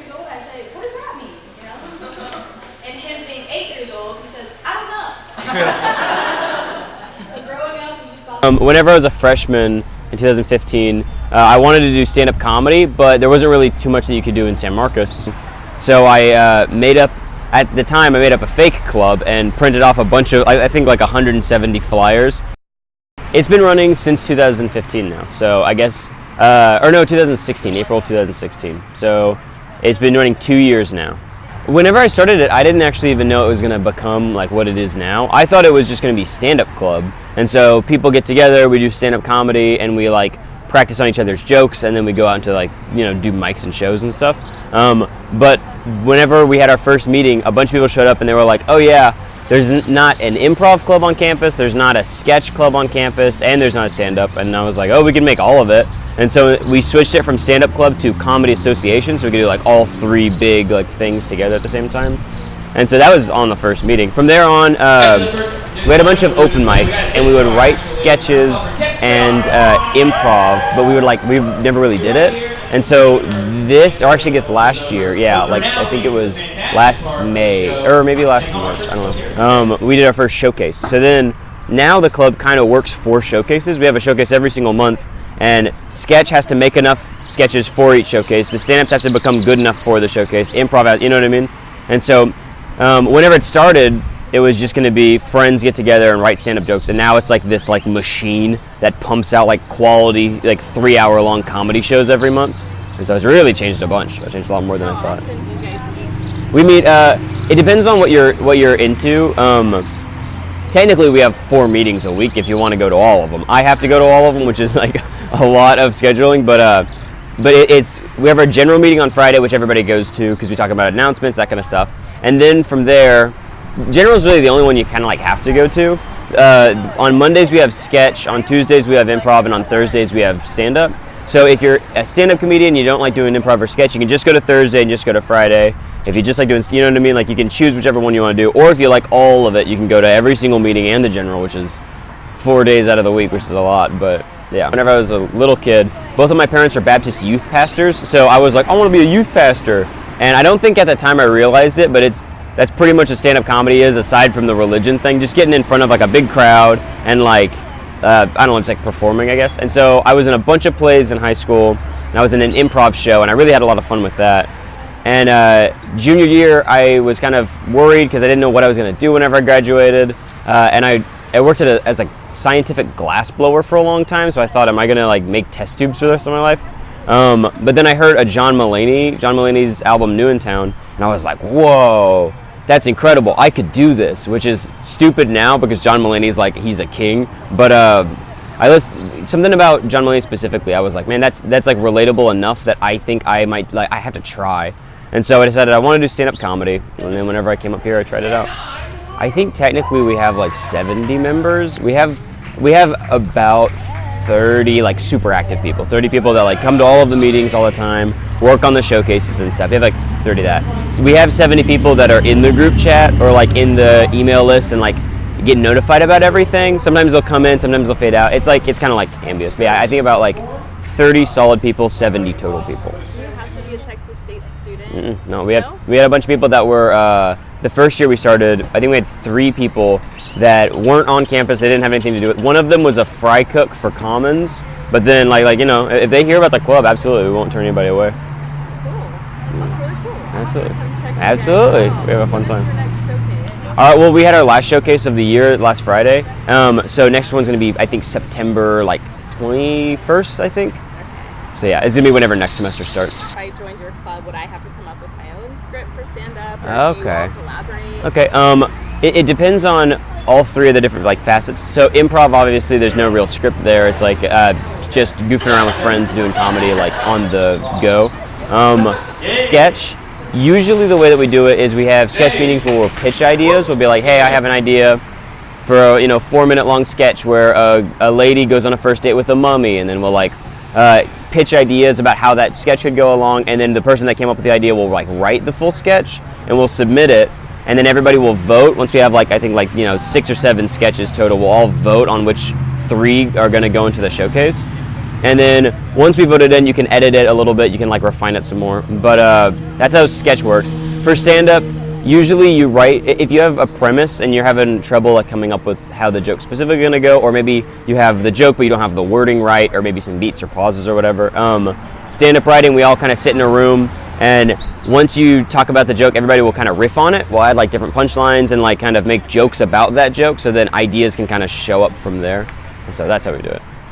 years old, I say, what does that mean? You know? And him being 8 years old, he says, I don't know. So growing up, we just thought... Whenever I was a freshman in 2015, I wanted to do stand-up comedy, but there wasn't really too much that you could do in San Marcos. So I made up a fake club and printed off a bunch of, I think like 170 flyers. It's been running since 2015 now, so I guess, 2016, April 2016. So it's been running 2 years now. Whenever I started it, I didn't actually even know it was going to become like what it is now. I thought it was just going to be stand-up club, and so people get together, we do stand-up comedy, and we like practice on each other's jokes, and then we go out into like, do mics and shows and stuff. But whenever we had our first meeting, a bunch of people showed up and they were like, oh yeah, there's not an improv club on campus, there's not a sketch club on campus, and there's not a stand-up. And I was like, oh, we can make all of it. And so we switched it from stand-up club to comedy association, so we could do like all three big like things together at the same time. And so that was on the first meeting. From there on, we had a bunch of open mics, and we would write sketches and improv, but we never really did it. And so this, or actually I guess last year, I think it was last May, or maybe last March, I don't know. We did our first showcase. So then, now the club kind of works for showcases. We have a showcase every single month, and sketch has to make enough sketches for each showcase. The stand-ups have to become good enough for the showcase. Improv has, you know what I mean? And so, whenever it started, it was just going to be friends get together and write stand-up jokes, and now it's like this like machine that pumps out like quality like 3-hour-long comedy shows every month. And so it's really changed a bunch. It changed a lot more than I thought. How often do you guys meet? We meet. It depends on what you're into. Technically, we have 4 meetings a week if you want to go to all of them. I have to go to all of them, which is like a lot of scheduling. But we have our general meeting on Friday, which everybody goes to because we talk about announcements, that kind of stuff. And then from there, general is really the only one you kind of like have to go to. On Mondays we have sketch, on Tuesdays we have improv, and on Thursdays we have stand-up. So if you're a stand-up comedian, you don't like doing improv or sketch, you can just go to Thursday and just go to Friday. If you just like doing, you know what I mean, like you can choose whichever one you want to do. Or if you like all of it, you can go to every single meeting and the general, which is 4 days out of the week, which is a lot. But yeah, whenever I was a little kid, both of my parents are Baptist youth pastors, so I was like, I want to be a youth pastor. And I don't think at the time I realized it, but that's pretty much what stand-up comedy is, aside from the religion thing, just getting in front of like a big crowd and like, I don't know, just like performing, I guess. And so I was in a bunch of plays in high school, and I was in an improv show, and I really had a lot of fun with that. And junior year, I was kind of worried because I didn't know what I was going to do whenever I graduated. And I worked as a scientific glass blower for a long time, so I thought, am I going to like make test tubes for the rest of my life? But then I heard John Mulaney's album New in Town, and I was like, whoa, that's incredible. I could do this, which is stupid now because John Mulaney's like, he's a king. But I listened something about John Mulaney specifically. I was like, man, that's like relatable enough that I think I might, like, I have to try. And so I decided I want to do stand-up comedy, and then whenever I came up here, I tried it out. I think technically we have like 70 members. We have about 30 like super active people, 30 people that like come to all of the meetings all the time, work on the showcases and stuff. We have like 30 of that. We have 70 people that are in the group chat or like in the email list and like get notified about everything. Sometimes they'll come in, sometimes they'll fade out. It's kind of like ambiguous. But yeah, I think about like 30 solid people, 70 total people. Do you have to be a Texas State student? No, we had a bunch of people that were the first year we started. I think we had 3 people that weren't on campus. They didn't have anything to do with it. One of them was a fry cook for Commons, but then like if they hear about the club, absolutely, we won't turn anybody away. Cool. That's really cool. Absolutely. We have a fun time. All right, well, we had our last showcase of the year last Friday. So next one's going to be, I think, September 21st, I think. So yeah, it's going to be whenever next semester starts. If I joined your club, would I have to come up with my own script for stand-up? Or do you all collaborate? Okay. It depends on all 3 of the different facets. So improv, obviously, there's no real script there. It's like just goofing around with friends doing comedy on the go. Sketch, usually the way that we do it is we have sketch meetings where we'll pitch ideas. We'll be like, hey, I have an idea for a 4-minute long sketch where a lady goes on a first date with a mummy, and then we'll pitch ideas about how that sketch should go along, and then the person that came up with the idea will write the full sketch and we'll submit it. And then everybody will vote. Once we have I think 6 or 7 sketches total, we'll all vote on which 3 are going to go into the showcase. And then once we put it in, you can edit it a little bit. You can like refine it some more. But that's how sketch works. For stand-up, usually you write, if you have a premise and you're having trouble like coming up with how the joke's specifically going to go, or maybe you have the joke but you don't have the wording right, or maybe some beats or pauses or whatever. Stand-up writing, we all kind of sit in a room, and once you talk about the joke, everybody will kind of riff on it. We'll add like different punchlines and like kind of make jokes about that joke, so then ideas can kind of show up from there. And so that's how we do it.